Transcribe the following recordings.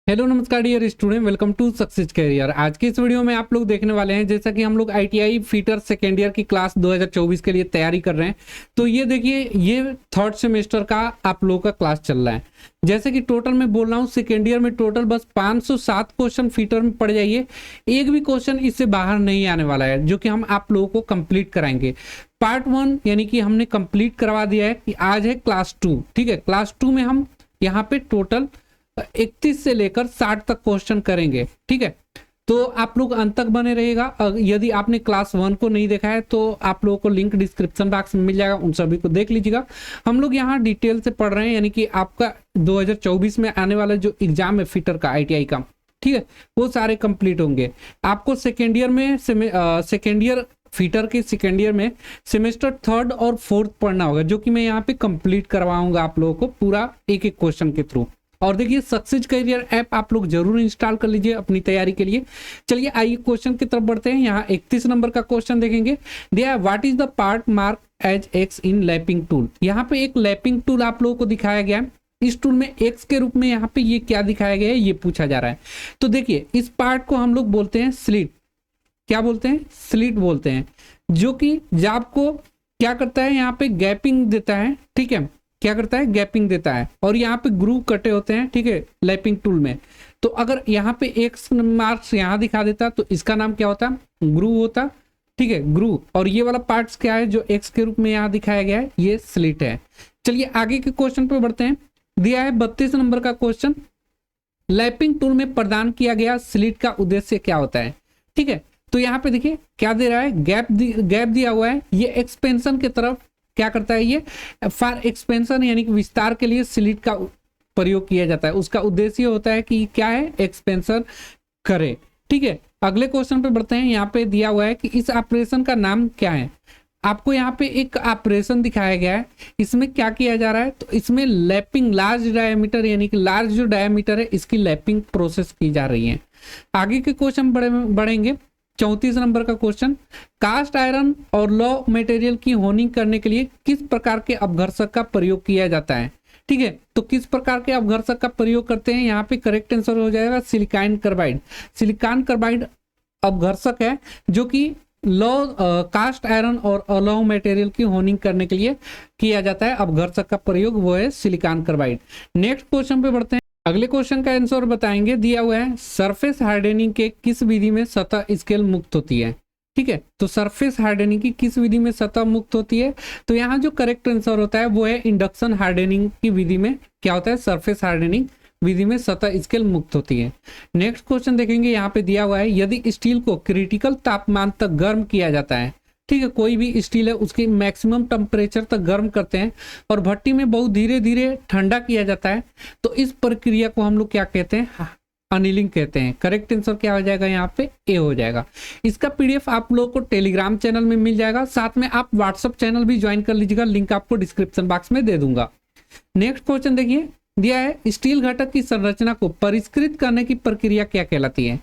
Hello नमस्कार dear student, welcome to Success Career. आज की इस वीडियो में आप लोग देखने वाले हैं, जैसा कि हम लोग आईटीआई फिटर सेकेंड ईयर की क्लास 2024 के लिए तैयारी कर रहे हैं। तो ये देखिए, ये थर्ड सेमेस्टर का आप लोगों का क्लास चल रहा है। जैसे कि टोटल मैं बोल रहा हूँ, सेकेंड ईयर में टोटल बस 507 क्वेश्चन फिटर में पड़ जाइए। एक भी क्वेश्चन इससे बाहर नहीं आने वाला है, जो कि हम आप लोगों को कंप्लीट कराएंगे। पार्ट 1 यानी कि हमने कंप्लीट करवा दिया है कि आज है क्लास 2। ठीक है, क्लास 2 में हम यहाँ पे टोटल 31 से लेकर 60 तक क्वेश्चन करेंगे। ठीक है, तो आप लोग अंत तक बने रहिएगा। यदि आपने क्लास 1 को नहीं देखा है तो आप लोगों को लिंक डिस्क्रिप्शन बॉक्स में मिल जाएगा, उन सभी को देख लीजिएगा। हम लोग यहाँ डिटेल से पढ़ रहे हैं, यानी कि आपका 2024 में आने वाला जो एग्जाम है फिटर का आईटीआई का, ठीक है, वो सारे कंप्लीट होंगे। आपको सेकेंड ईयर में सेकेंड ईयर फिटर के सेकेंड ईयर में सेमेस्टर थर्ड और फोर्थ पढ़ना होगा, जो कि मैं यहाँ पे कंप्लीट करवाऊंगा आप लोगों को पूरा एक एक क्वेश्चन के थ्रू। और देखिए, सक्सेस करियर ऐप आप लोग जरूर इंस्टॉल कर लीजिए अपनी तैयारी के लिए। चलिए आइए क्वेश्चन की तरफ बढ़ते हैं। यहाँ 31 नंबर का क्वेश्चन देखेंगे। दिया, what is the part mark as x in lapping tool. यहाँ पे एक लैपिंग टूल आप लोगों को दिखाया गया है। इस टूल में एक्स के रूप में यहाँ पे ये क्या दिखाया गया है, ये पूछा जा रहा है। तो देखिए, इस पार्ट को हम लोग बोलते हैं स्लिट। क्या बोलते हैं? स्लिट बोलते हैं, जो कि जाब को क्या करता है, यहाँ पे गैपिंग देता है। ठीक है, क्या करता है? गैपिंग देता है। और यहाँ पे ग्रूव कटे होते हैं, ठीक है, लैपिंग टूल में। तो अगर यहाँ पे एक्स मार्क्स यहाँ दिखा देता तो इसका नाम क्या होता? ग्रूव होता। ठीक है, ग्रूव। और ये वाला पार्ट्स क्या है जो एक्स के रूप में यहाँ दिखाया गया है, ये स्लिट है। चलिए आगे के क्वेश्चन पे बढ़ते हैं। दिया है 32 नंबर का क्वेश्चन, लैपिंग टूल में प्रदान किया गया स्लिट का उद्देश्य क्या होता है। ठीक है, तो यहाँ पे देखिए क्या दे रहा है, गैप दिया हुआ है। ये एक्सपेंशन की तरफ क्या करता है, ये फॉर एक्सपेंशन यानी कि विस्तार के लिए स्लिट का प्रयोग किया जाता है। उसका उद्देश्य होता है कि क्या है, एक्सपेंशन करे। ठीक है, अगले क्वेश्चन पे बढ़ते हैं। यहाँ पे दिया हुआ है कि इस ऑपरेशन का नाम क्या है। आपको यहाँ पे एक ऑपरेशन दिखाया गया है, इसमें क्या किया जा रहा है, तो इसमें लैपिंग लार्ज डायमीटर यानी कि लार्ज जो डायमीटर है इसकी लैपिंग प्रोसेस की जा रही है। आगे के क्वेश्चन बढ़ेंगे। 34 नंबर का क्वेश्चन, कास्ट आयरन और लॉ मटेरियल की होनिंग करने के लिए किस प्रकार के अपघर्षक का प्रयोग किया जाता है। ठीक है, तो किस प्रकार के अपघर्षक का प्रयोग करते हैं, यहाँ पे करेक्ट आंसर हो जाएगा सिलिकॉन कार्बाइड। सिलिकॉन कार्बाइड अपघर्षक है, जो कि कास्ट आयरन और अलॉ मटेरियल की होनिंग करने के लिए किया जाता है। अपघर्षक का प्रयोग वो है सिलिकॉन कार्बाइड। नेक्स्ट क्वेश्चन पे बढ़ते हैं। अगले क्वेश्चन का आंसर बताएंगे। दिया हुआ है सरफेस हार्डनिंग के किस विधि में सतह स्केल मुक्त होती है। ठीक है, तो सरफेस हार्डनिंग की किस विधि में सतह मुक्त होती है, तो यहाँ जो करेक्ट आंसर होता है वो है इंडक्शन हार्डनिंग की विधि में क्या होता है, सरफेस हार्डनिंग विधि में सतह स्केल मुक्त होती है। नेक्स्ट क्वेश्चन देखेंगे। यहाँ पे दिया हुआ है, यदि स्टील को क्रिटिकल तापमान तक गर्म किया जाता है, ठीक है, कोई भी स्टील है उसके मैक्सिमम टेम्परेचर तक गर्म करते हैं और भट्टी में बहुत धीरे धीरे ठंडा किया जाता है, तो इस प्रक्रिया को हम लोग क्या कहते हैं, अनिलिंग कहते हैं। करेक्ट आंसर क्या हो जाएगा, यहाँ पे ए हो जाएगा। इसका पीडीएफ आप लोगों को टेलीग्राम चैनल में मिल जाएगा, साथ में आप व्हाट्सएप चैनल भी ज्वाइन कर लीजिएगा, लिंक आपको डिस्क्रिप्शन बॉक्स में दे दूंगा। नेक्स्ट क्वेश्चन देखिए, दिया है स्टील घटक की संरचना को परिष्कृत करने की प्रक्रिया क्या कहलाती है।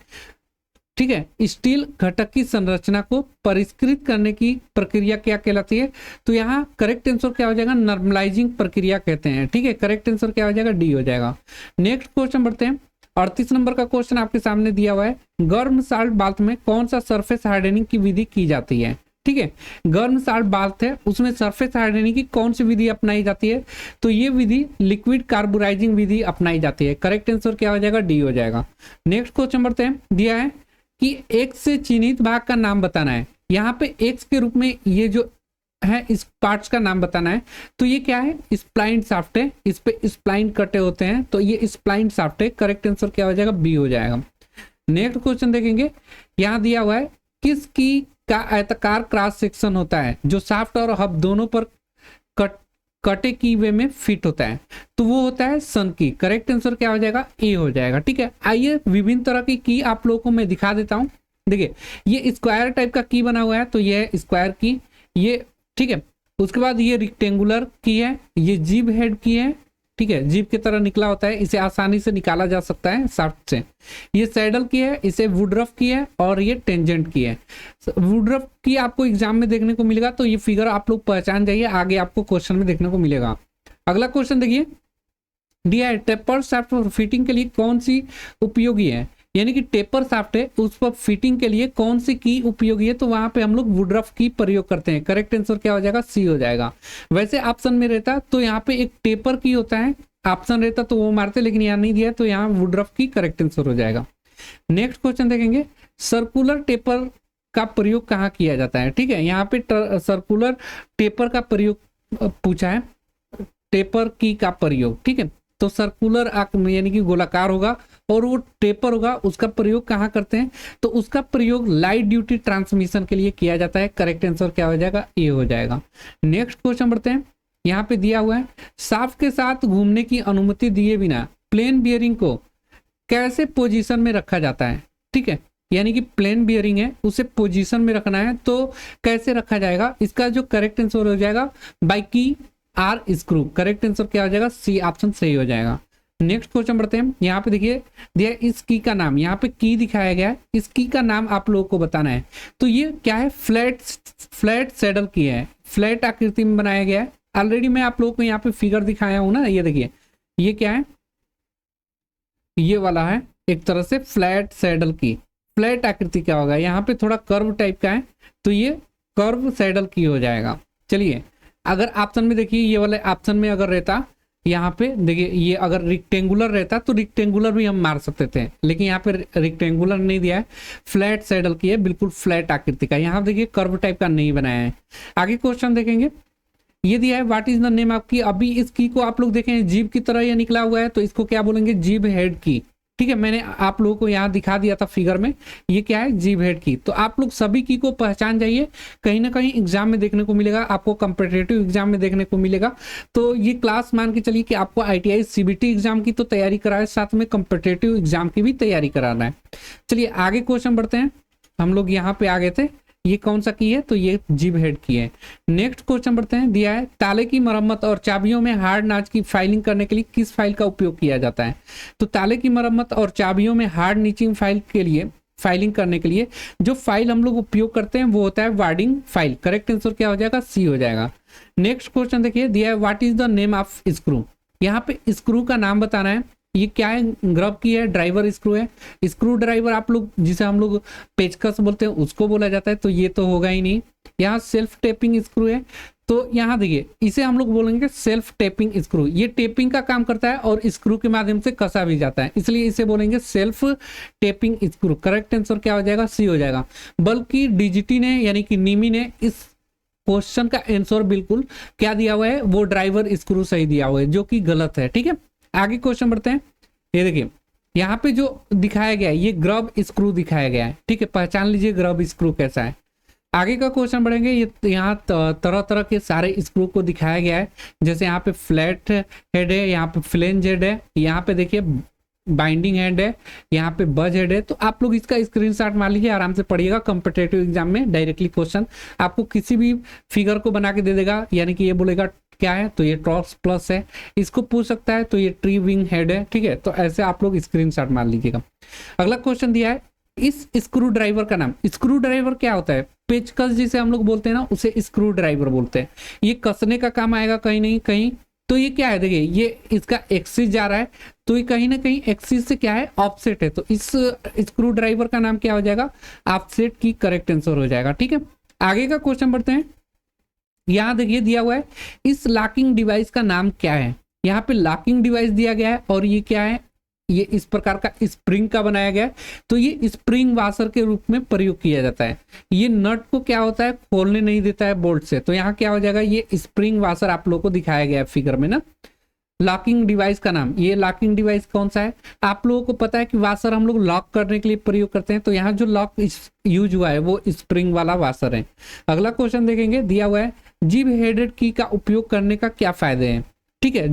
ठीक है, स्टील घटक की संरचना को परिष्कृत करने की प्रक्रिया क्या कहलाती है, तो यहाँ करेक्ट आंसर क्या हो जाएगा, नॉर्मलाइजिंग प्रक्रिया कहते हैं। ठीक है, करेक्ट आंसर क्या हो जाएगा, डी हो जाएगा। नेक्स्ट क्वेश्चन बढ़ते हैं। 38 नंबर का क्वेश्चन आपके सामने दिया हुआ है, गर्म साल्ट बाथ में कौन सा सरफेस हार्डनिंग की विधि की जाती है। ठीक है, गर्म साल्ट बाथ है, उसमें सरफेस हार्डनिंग की कौन सी विधि अपनाई जाती है, तो ये विधि लिक्विड कार्बोराइजिंग विधि अपनाई जाती है। करेक्ट आंसर क्या हो जाएगा, डी हो जाएगा। नेक्स्ट क्वेश्चन बढ़ते हैं। दिया है कि एक्स से चिन्हित भाग का नाम बताना है। यहाँ पे एक्स के रूप में ये जो है इस पार्ट्स का नाम बताना है, तो ये क्या है, स्प्लाइन शाफ्ट है, इस पे स्प्लाइन कटे होते हैं, तो ये स्प्लाइन शाफ्ट है। करेक्ट आंसर क्या हो जाएगा, बी हो जाएगा। नेक्स्ट क्वेश्चन देखेंगे। यहाँ दिया हुआ है किस की का आयताकार क्रॉस सेक्शन होता है जो शाफ्ट और हब दोनों पर कटे की वे में फिट होता है, तो वो होता है सन की। करेक्ट आंसर क्या हो जाएगा, ए हो जाएगा। ठीक है, आइए विभिन्न तरह की आप लोगों को मैं दिखा देता हूं। देखिए, ये स्क्वायर टाइप का की बना हुआ है, तो ये है स्क्वायर की, ये ठीक है। उसके बाद ये रेक्टेंगुलर की है, ये जीब हेड की है। ठीक है, जीप की तरह निकला होता है, इसे आसानी से निकाला जा सकता है शाफ्ट से। ये सैडल की है, इसे वुडरफ की है, और ये टेंजेंट की है। वुडरफ की आपको एग्जाम में देखने को मिलेगा, तो ये फिगर आप लोग पहचान जाइए, आगे आपको क्वेश्चन में देखने को मिलेगा। अगला क्वेश्चन देखिए, दिया है टेपर शाफ्ट पर फिटिंग के लिए कौन सी उपयोगी है, यानी कि टेपर शाफ्ट है उस पर फिटिंग के लिए कौन सी की उपयोगी है, तो वहां पे हम लोग वुडरफ की प्रयोग करते हैं। करेक्ट आंसर क्या हो जाएगा, सी हो जाएगा। वैसे ऑप्शन में रहता तो यहाँ पे एक टेपर की होता है, ऑप्शन रहता तो वो मारते, लेकिन यहाँ नहीं दिया तो यहाँ वुडरफ की करेक्ट आंसर हो जाएगा। नेक्स्ट क्वेश्चन देखेंगे, सर्कुलर टेपर का प्रयोग कहाँ किया जाता है। ठीक है, यहाँ पे सर्कुलर टेपर का प्रयोग पूछा है, टेपर की का प्रयोग। ठीक है, तो सर्कुलर यानी कि गोलाकार होगा और वो टेपर होगा, उसका प्रयोग कहाँ करते हैं, तो उसका प्रयोग लाइट ड्यूटी ट्रांसमिशन के लिए किया जाता है। करेक्ट आंसर क्या हो जाएगा, ए हो जाएगा। नेक्स्ट क्वेश्चन बढ़ते हैं, यहाँ पे दिया हुआ है शाफ्ट के साथ घूमने की अनुमति दिए बिना प्लेन बियरिंग को कैसे पोजीशन में रखा जाता है। ठीक है, यानी कि प्लेन बियरिंग है उसे पोजीशन में रखना है तो कैसे रखा जाएगा, इसका जो करेक्ट आंसर हो जाएगा बाय की आर स्क्रू। करेक्ट आंसर क्या हो जाएगा, सी ऑप्शन सही हो जाएगा। नेक्स्ट क्वेश्चन बढ़ते हैं, यहाँ पे देखिए दिया इस की का नाम, यहाँ पे की दिखाया गया है, इस की का नाम आप लोगों को बताना है। तो ये क्या है, फ्लैट सैडल की है, फ्लैट आकृति में बनाया गया है। ऑलरेडी मैं आप लोगों को यहाँ पे फिगर दिखाया हूं ना, ये देखिए ये क्या है, ये वाला है एक तरह से फ्लैट सैडल की। फ्लैट आकृति क्या होगा, यहाँ पे थोड़ा कर्व टाइप का है तो ये कर्व सैडल की हो जाएगा। चलिए अगर ऑप्शन में देखिए, ये वाले ऑप्शन में अगर रहता, यहाँ पे देखिए ये अगर रिक्टेंगुलर रहता तो रिक्टेंगुलर भी हम मार सकते थे, लेकिन यहाँ पे रिक्टेंगुलर नहीं दिया है, फ्लैट सैडल की है, बिल्कुल फ्लैट आकृति का। यहाँ देखिए कर्व टाइप का नहीं बनाया है। आगे क्वेश्चन देखेंगे, ये दिया है what is the name of की। अभी इस की को आप लोग देखें जीभ की तरह ये निकला हुआ है, तो इसको क्या बोलेंगे, जीभ हेड की। ठीक है, मैंने आप लोगों को यहाँ दिखा दिया था फिगर में, ये क्या है, जीभ हेड की। तो आप लोग सभी की को पहचान जाइए, कहीं ना कहीं एग्जाम में देखने को मिलेगा, आपको कॉम्पिटिटिव एग्जाम में देखने को मिलेगा। तो ये क्लास मान के चलिए कि आपको ITI CBT एग्जाम की तो तैयारी कराए, साथ में कॉम्पिटिटिव एग्जाम की भी तैयारी कराना है। चलिए आगे क्वेश्चन बढ़ते हैं, हम लोग यहाँ पे आ गए थे, ये कौन सा की है, तो ये जीभ हेड की है। नेक्स्ट क्वेश्चन बढ़ते हैं, दिया है ताले की मरम्मत और चाबियों में हार्ड नाच की फाइलिंग करने के लिए किस फाइल का उपयोग किया जाता है। तो ताले की मरम्मत और चाबियों में हार्ड नीचिंग फाइल के लिए, फाइलिंग करने के लिए जो फाइल हम लोग उपयोग करते हैं वो होता है वार्डिंग फाइल। करेक्ट आंसर क्या हो जाएगा, सी हो जाएगा। नेक्स्ट क्वेश्चन देखिए, दिया है what is the name of screw. यहाँ पे स्क्रू का नाम बताना है, ये क्या है, ग्रब की है, ड्राइवर स्क्रू है। स्क्रू ड्राइवर आप लोग जिसे हम लोग पेचकस बोलते हैं उसको बोला जाता है, तो ये तो होगा ही नहीं। यहाँ सेल्फ टेपिंग स्क्रू है, तो यहाँ देखिए इसे हम लोग बोलेंगे सेल्फ टेपिंग स्क्रू। ये टेपिंग का काम करता है और स्क्रू के माध्यम से कसा भी जाता है, इसलिए इसे बोलेंगे self tapping screw. Correct answer क्या हो जाएगा, सी हो जाएगा। बल्कि डीजीटी ने यानी कि नीमी ने इस क्वेश्चन का आंसर बिल्कुल क्या दिया हुआ है, वो ड्राइवर स्क्रू सही दिया हुआ है, जो कि गलत है। ठीक है, आगे क्वेश्चन बढ़ते हैं, ये देखिए यहाँ पे जो दिखाया गया है ये ग्रब स्क्रू दिखाया गया है। ठीक है, पहचान लीजिए ग्रब स्क्रू कैसा है। आगे का क्वेश्चन बढ़ेंगे, ये यहाँ तरह तरह के सारे स्क्रू को दिखाया गया है, जैसे यहाँ पे फ्लैट हेड है, यहाँ पे फ्लेंज हेड है, यहाँ पे देखिए बाइंडिंग हेड है, यहाँ पे बज हेड है। तो आप लोग इसका स्क्रीनशॉट मार लीजिए, आराम से पढ़िएगा, कॉम्पिटिटिव एग्जाम में डायरेक्टली क्वेश्चन आपको किसी भी फिगर को बना के दे देगा, यानी कि ये बोलेगा क्या है, तो ये ट्रॉस प्लस है, इसको पूछ सकता है तो ये ट्री विंग हेड है। ठीक है, तो ऐसे आप लोग स्क्रीनशॉट मार लीजिएगा। अगला क्वेश्चन दिया है, इस स्क्रू ड्राइवर का नाम। स्क्रू ड्राइवर क्या होता है, पेचकस जिसे हम लोग बोलते हैं ना, उसे स्क्रू ड्राइवर बोलते हैं। ये कसने का काम आएगा कहीं नहीं कहीं, तो ये क्या है, देखिए ये इसका एक्सिस जा रहा है, तो ये कहीं ना कहीं एक्सिस से क्या है, ऑफसेट है, तो इस स्क्रू ड्राइवर का नाम क्या हो जाएगा, ऑफसेट की करेक्ट आंसर हो जाएगा। ठीक है, आगे का क्वेश्चन बढ़ते हैं, यहाँ देखिए दिया हुआ है इस लॉकिंग डिवाइस का नाम क्या है। यहाँ पे लॉकिंग डिवाइस दिया गया है और ये क्या है, ये इस प्रकार का स्प्रिंग का बनाया गया है, तो ये स्प्रिंग वाशर के रूप में प्रयोग किया जाता है। ये नट को क्या होता है, खोलने नहीं देता है बोल्ट से, तो यहाँ क्या हो जाएगा, ये स्प्रिंग वाशर आप लोगों को दिखाया गया है फिगर में ना। लॉकिंग डिवाइस का नाम, ये लॉकिंग डिवाइस कौन सा है, आप लोगों को पता है कि वाशर हम लोग लॉक करने के लिए प्रयोग करते हैं, तो यहाँ जो लॉक यूज हुआ है वो स्प्रिंग वाला वाशर है। अगला क्वेश्चन देखेंगे, दिया हुआ है जीभ हेडेड की का उपयोग करने का क्या फायदे हैं। ठीक है,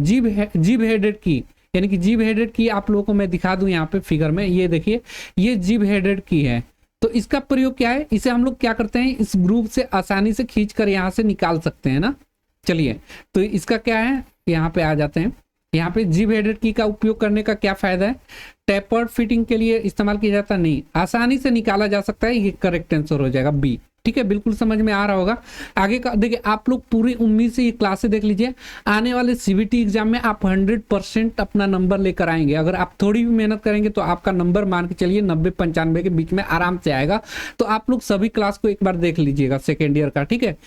जीभ हेडेड की यानी कि जीभ हेडेड की आप लोगों को मैं दिखा दूं यहाँ पे फिगर में, ये देखिए ये जीभ हेडेड की है, तो इसका प्रयोग क्या है, इसे हम लोग क्या करते हैं, इस ग्रुप से आसानी से खींच कर यहाँ से निकाल सकते हैं ना। चलिए तो इसका क्या है, यहाँ पे आ जाते हैं, यहाँ पे जीभ हेडेड की का उपयोग करने का क्या फायदा है, टेपर्ड फिटिंग के लिए इस्तेमाल किया जाता नहीं, आसानी से निकाला जा सकता है, ये करेक्ट आंसर हो जाएगा बी। ठीक है, बिल्कुल समझ में आ रहा होगा। आगे का देखिए, आप लोग पूरी उम्मीद से ये क्लासेस देख लीजिए, आने वाले सीबीटी एग्जाम में आप 100% अपना नंबर लेकर आएंगे। अगर आप थोड़ी भी मेहनत करेंगे तो आपका नंबर मान के चलिए 90-95 के बीच में आराम से आएगा। तो आप लोग सभी क्लास को एक बार देख लीजिएगा सेकेंड ईयर का, ठीक है।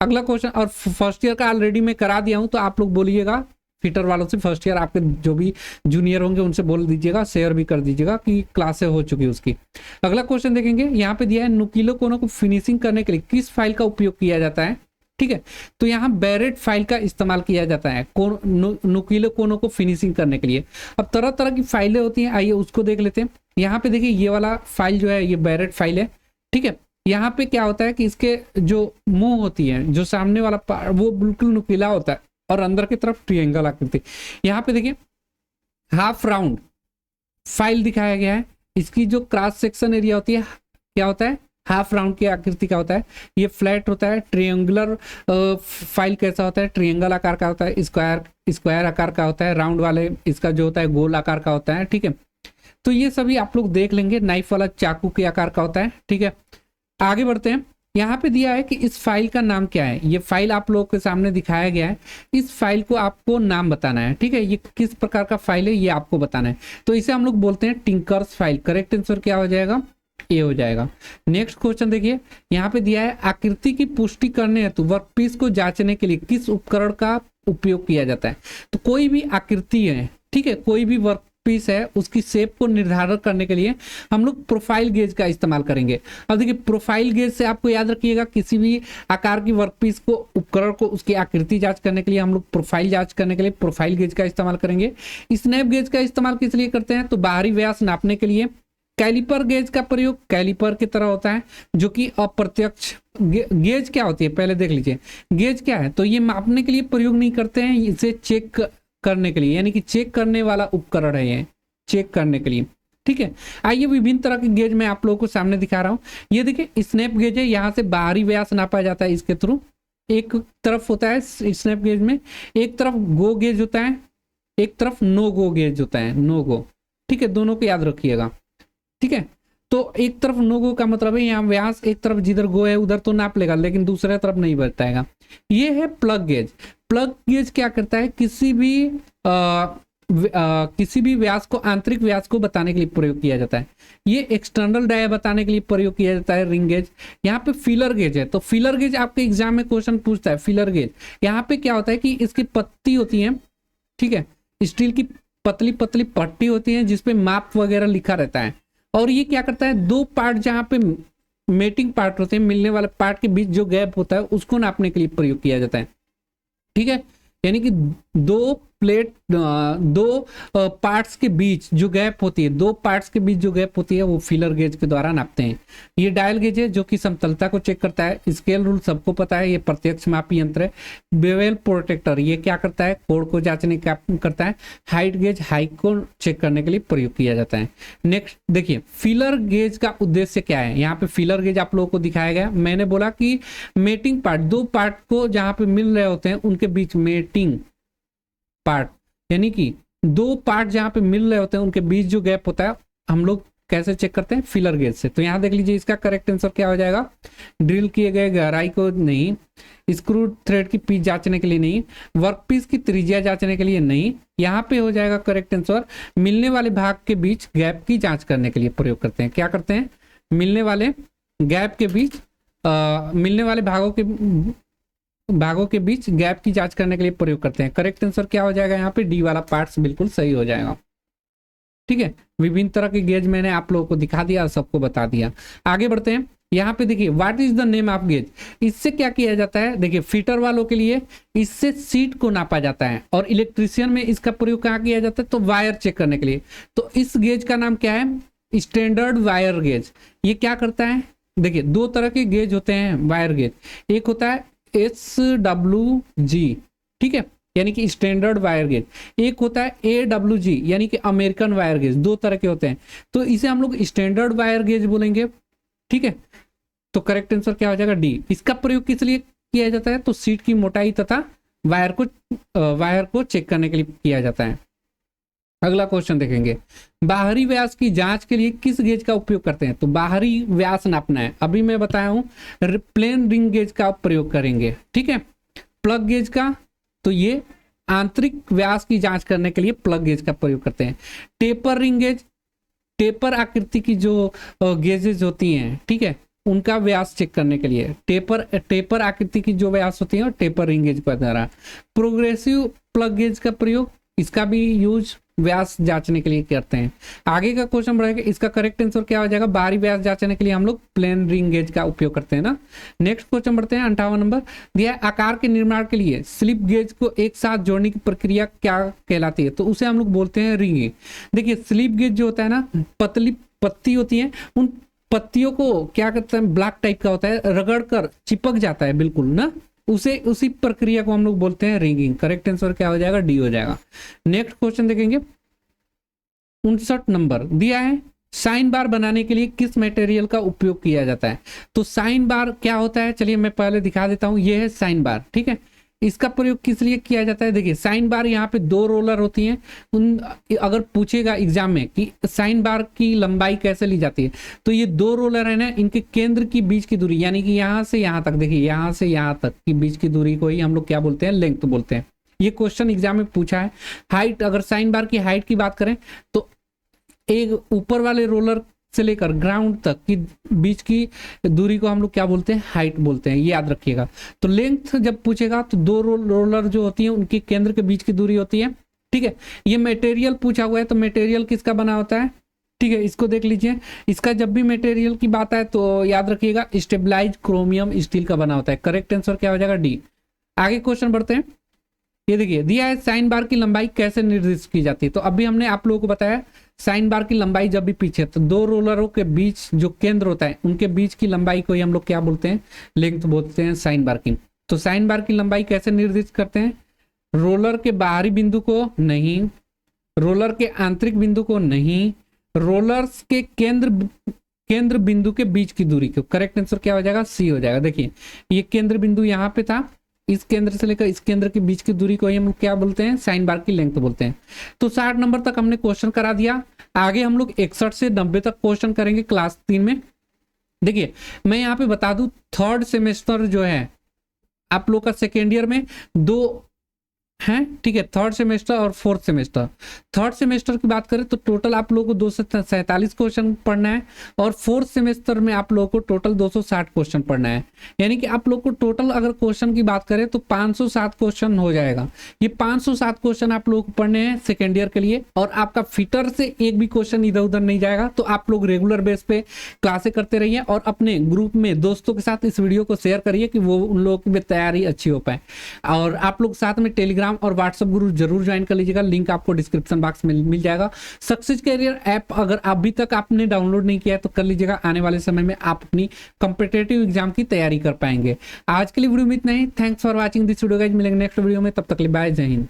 अगला क्वेश्चन, और फर्स्ट ईयर का ऑलरेडी मैं करा दिया हूं, तो आप लोग बोलिएगा फीटर वालों से, फर्स्ट ईयर आपके जो भी जूनियर होंगे उनसे बोल दीजिएगा, शेयर भी कर दीजिएगा कि क्लासें हो चुकी उसकी। अगला क्वेश्चन देखेंगे, यहाँ पे दिया है नुकीले कोनों को फिनिशिंग करने के लिए किस फाइल का उपयोग किया जाता है, ठीक है। तो यहाँ बैरेट फाइल का इस्तेमाल किया जाता है नुकीले कोनों को फिनिशिंग करने के लिए। अब तरह तरह की फाइलें होती हैं, आइए उसको देख लेते हैं। यहाँ पे देखिए, ये वाला फाइल जो है ये बैरेट फाइल है, ठीक है। यहाँ पे क्या होता है कि इसके जो मुंह होती है, जो सामने वाला वो बिल्कुल नुकीला होता है और अंदर की तरफ ट्रायंगल आकृति। यहाँ पे देखिए हाफ राउंड फाइल दिखाया गया है, इसकी जो क्रॉस सेक्शन एरिया होती है क्या होता है, हाफ राउंड की आकृति का होता है। ये फ्लैट होता है। ट्रायंगुलर फाइल कैसा होता है, ट्रायंगल आकार का होता है। स्क्वायर आकार का होता है। राउंड वाले इसका जो होता है गोल आकार का होता है, ठीक है। तो ये सभी आप लोग देख लेंगे। नाइफ वाला चाकू के आकार का होता है, ठीक है। आगे बढ़ते हैं। यहाँ पे दिया है कि इस फाइल का नाम क्या है। ये फाइल आप लोगों के सामने दिखाया गया है, इस फाइल को आपको नाम बताना है, ठीक है। ये किस प्रकार का फाइल है ये आपको बताना है। तो इसे हम लोग बोलते हैं टिंकर्स फाइल। करेक्ट आंसर क्या हो जाएगा, ए हो जाएगा। नेक्स्ट क्वेश्चन देखिए, यहाँ पे दिया है आकृति की पुष्टि करने हेतु वर्कपीस को जांचने के लिए किस उपकरण का उपयोग किया जाता है। तो कोई भी आकृति है, ठीक है, कोई भी वर्क पीस है, उसकी शेप को निर्धारण करने के लिए हम लोग प्रोफाइल गेज का इस्तेमाल करेंगे। अब देखिए, प्रोफाइल गेज से आपको याद रखिएगा, किसी भी आकार की वर्कपीस को उपकरण को उसकी आकृति जांच करने के लिए हम लोग प्रोफाइल जांच करने के लिए प्रोफाइल गेज का इस्तेमाल करेंगे। स्नैप गेज का इस्तेमाल किस लिए करते हैं, तो बाहरी व्यास नापने के लिए। कैलिपर गेज का प्रयोग कैलिपर की तरह होता है, जो कि अप्रत्यक्ष गेज क्या होती है पहले देख लीजिए। गेज क्या है, तो ये मापने के लिए प्रयोग नहीं करते हैं, इसे चेक करने के लिए, यानी कि चेक करने वाला उपकरण है ये, चेक करने के लिए, ठीक है। आइए विभिन्न तरह के गेज मैं आप लोगों को सामने दिखा रहा हूं। ये देखिए स्नैप गेज है, यहाँ से बाहरी व्यास नापा जाता है इसके थ्रू। एक तरफ होता है स्नैप गेज में, एक तरफ गो गेज होता है, एक तरफ नो गो गेज होता है, नो गो, ठीक है। दोनों को याद रखिएगा, ठीक है। तो एक तरफ नो गो का मतलब है यहाँ व्यास एक तरफ जिधर गो है उधर तो नाप लेगा, लेकिन दूसरे तरफ नहीं बताएगा। ये है प्लग गेज। प्लग गेज क्या करता है, किसी भी व्यास को, आंतरिक व्यास को बताने के लिए प्रयोग किया जाता है। ये एक्सटर्नल डाया बताने के लिए प्रयोग किया जाता है, रिंग गेज। यहाँ पे फिलर गेज है, तो फिलर गेज आपके एग्जाम में क्वेश्चन पूछता है। फिलर गेज यहाँ पे क्या होता है कि इसकी पत्ती होती है, ठीक है, स्टील की पतली पतली पट्टी होती है जिसपे माप वगैरह लिखा रहता है। और ये क्या करता है, दो पार्ट जहाँ पे मेटिंग पार्ट होते हैं, मिलने वाले पार्ट के बीच जो गैप होता है उसको नापने के लिए प्रयोग किया जाता है, ठीक है। यानी कि दो पार्ट्स के बीच जो गैप होती है, दो पार्ट्स के बीच जो गैप होती है वो फिलर गेज के द्वारा नापते हैं। ये डायल गेज है जो कि समतलता को चेक करता है। स्केल रूल सबको पता है, ये प्रत्यक्ष मापी यंत्र है। बेवेल प्रोटेक्टर ये क्या करता है, कोण को जांचने का करता है। हाइट गेज हाइट को चेक करने के लिए प्रयोग किया जाता है। नेक्स्ट देखिए, फिलर गेज का उद्देश्य क्या है। यहाँ पे फिलर गेज आप लोगों को दिखाया गया। मैंने बोला कि मेटिंग पार्ट, दो पार्ट को जहां पे मिल रहे होते हैं उनके बीच मेटिंग पार्ट, यानी कि दो पार्ट जहां पे मिल रहे होते हैं उनके बीच जो गैप होता है हम लोग कैसे चेक करते हैं, फिलर गेज से। तो यहां देख लीजिए, इसका करेक्ट आंसर क्या हो जाएगा, ड्रिल किए गए गहराई को नहीं, स्क्रू थ्रेड की पिच जांचने के लिए नहीं, वर्कपीस की त्रिज्या जांचने के लिए नहीं। यहां पे हो जाएगा करेक्ट आंसर, मिलने वाले भाग के बीच गैप की जांच करने के लिए प्रयोग करते हैं। क्या करते हैं, मिलने वाले गैप के बीच मिलने वाले भागों के बीच गैप की जांच करने के लिए प्रयोग करते हैं। करेक्ट आंसर क्या हो जाएगा, यहाँ पे डी वाला पार्ट्स बिल्कुल सही हो जाएगा, ठीक है। विभिन्न तरह के गेज मैंने आप लोगों को दिखा दिया, सबको बता दिया। आगे बढ़ते हैं। यहाँ पे देखिए, what is the name of gauge. इससे क्या किया जाता है, देखिए फिटर वालों के लिए इससे सीट को नापा जाता है, और इलेक्ट्रिशियन में इसका प्रयोग कहाँ किया जाता है, तो वायर चेक करने के लिए। तो इस गेज का नाम क्या है, स्टैंडर्ड वायर गेज। ये क्या करता है, देखिए दो तरह के गेज होते हैं वायर गेज। एक होता है SWG, ठीक है, यानी कि स्टैंडर्ड वायर गेज। एक होता है AWG, यानी कि अमेरिकन वायर गेज। दो तरह के होते हैं, तो इसे हम लोग स्टैंडर्ड वायर गेज बोलेंगे, ठीक है। तो करेक्ट आंसर क्या हो जाएगा, डी। इसका प्रयोग किस लिए किया जाता है, तो सीट की मोटाई तथा वायर को चेक करने के लिए किया जाता है। अगला क्वेश्चन देखेंगे, बाहरी व्यास की जांच के लिए किस गेज का उपयोग करते हैं? तो बाहरी व्यास नापना है, अभी मैं बताया हूं प्लेन रिंग गेज का प्रयोग करेंगे, ठीक है। प्लग गेज का, तो ये आंतरिक व्यास की जांच करने के लिए प्लग गेज का प्रयोग करते हैं। टेपर रिंग गेज, टेपर आकृति की जो गेजेज होती हैं, ठीक है, उनका व्यास चेक करने के लिए टेपर आकृति की जो व्यास होती है और टेपर रिंग गेज के द्वारा। प्रोग्रेसिव प्लग गेज का प्रयोग, इसका भी यूज व्यास जांचने के लिए करते हैं। आगे का क्वेश्चन बढ़ेगा, इसका करेक्ट आंसर क्या हो जाएगा? बाहरी व्यास जांचने के लिए हम लोग प्लेन रिंग गेज का उपयोग करते हैं ना। नेक्स्ट क्वेश्चन बढ़ते हैं, 58 नंबर दिया है, आकार के निर्माण के लिए स्लिप गेज को एक साथ जोड़ने की प्रक्रिया क्या कहलाती है? तो उसे हम लोग बोलते हैं रिंगिंग। देखिए स्लिप गेज जो होता है ना, पतली पत्ती होती है, उन पत्तियों को क्या करते हैं, ब्लॉक टाइप का होता है, रगड़ कर चिपक जाता है बिल्कुल ना, उसी प्रक्रिया को हम लोग बोलते हैं रिंगिंग। करेक्ट आंसर क्या हो जाएगा? डी हो जाएगा। नेक्स्ट क्वेश्चन देखेंगे, 59 नंबर दिया है, साइन बार बनाने के लिए किस मटेरियल का उपयोग किया जाता है? तो साइन बार क्या होता है, चलिए मैं पहले दिखा देता हूं। ये है साइन बार, ठीक है। इसका प्रयोग किस लिए किया जाता है? देखिए साइन बार यहाँ पे 2 रोलर होती हैं। अगर पूछेगा एग्जाम में कि साइन बार की लंबाई कैसे ली जाती है, तो ये 2 रोलर है ना, इनके केंद्र की बीच की दूरी, यानी कि यहाँ से यहाँ तक, देखिए यहाँ से यहाँ तक की बीच की दूरी को ही हम लोग क्या बोलते हैं? लेंथ बोलते हैं। ये क्वेश्चन एग्जाम में पूछा है। हाइट, अगर साइन बार की हाइट की बात करें तो एक ऊपर वाले रोलर से लेकर ग्राउंड तक की बीच की दूरी को हम लोग क्या बोलते हैं? हाइट बोलते हैं, ये याद रखिएगा। तो लेंथ जब पूछेगा तो 2 रोलर जो होती है उनके केंद्र के बीच की दूरी होती है, ठीक है। ये मटेरियल पूछा हुआ है, तो मटेरियल किसका बना होता है? ठीक है, इसको देख लीजिए। इसका जब भी मटेरियल की बात आए तो याद रखिएगा स्टेबलाइज क्रोमियम स्टील का बना होता है। करेक्ट आंसर क्या हो जाएगा? डी। आगे क्वेश्चन बढ़ते हैं। ये देखिए दिया है, साइन बार की लंबाई कैसे निर्दिष्ट की जाती है? तो अभी हमने आप लोगों को बताया साइन बार की लंबाई जब भी पीछे, तो 2 रोलरों के बीच जो केंद्र होता है उनके बीच की लंबाई को ही हम लोग क्या बोलते हैं? लेंथ बोलते हैं साइन बार की। तो साइन बार की लंबाई कैसे निर्दिष्ट करते हैं? रोलर के बाहरी बिंदु को नहीं, रोलर के आंतरिक बिंदु को नहीं, रोलर्स के केंद्र बिंदु के बीच की दूरी को। करेक्ट आंसर क्या हो जाएगा? सी हो जाएगा। देखिए ये केंद्र बिंदु यहाँ पे था, इस केंद्र से लेकर इस केंद्र के बीच की दूरी को ही हम क्या बोलते हैं? साइन बार की लेंथ बोलते हैं। तो 60 नंबर तक हमने क्वेश्चन करा दिया। आगे हम लोग 61 से 90 तक क्वेश्चन करेंगे क्लास 3 में। देखिए मैं यहाँ पे बता दूं, 3rd सेमेस्टर जो है आप लोग का सेकेंड ईयर में 2 हैं, ठीक है, 3rd सेमेस्टर और 4th सेमेस्टर। 3rd सेमेस्टर की बात करें तो टोटल आप लोगों को 247 क्वेश्चन पढ़ना है, और 4th सेमेस्टर में आप लोगों को टोटल 260 क्वेश्चन पढ़ना है। यानी कि आप लोग को टोटल अगर क्वेश्चन की बात करें तो 507 क्वेश्चन हो जाएगा। ये 507 क्वेश्चन आप लोग को पढ़ने हैं सेकेंड ईयर के लिए, और आपका फिटर से एक भी क्वेश्चन इधर उधर नहीं जाएगा। तो आप लोग रेगुलर बेस पे क्लासे करते रहिए, और अपने ग्रुप में दोस्तों के साथ इस वीडियो को शेयर करिए कि वो उन लोगों की भी तैयारी अच्छी हो पाए। और आप लोग साथ में टेलीग्राम और व्हाट्सएप ग्रुप जरूर ज्वाइन कर लीजिएगा, लिंक आपको डिस्क्रिप्शन बॉक्स में मिल जाएगा। सक्सेस कैरियर ऐप अगर अभी तक आपने डाउनलोड नहीं किया है तो कर लीजिएगा, आने वाले समय में आप अपनी कॉम्पिटिटिव एग्जाम की तैयारी कर पाएंगे। आज के लिए वीडियो में इतना ही। Thanks for watching this video guys, मिलेंगे नेक्स्ट वीडियो में, तब तक के लिए बाय, जय हिंद।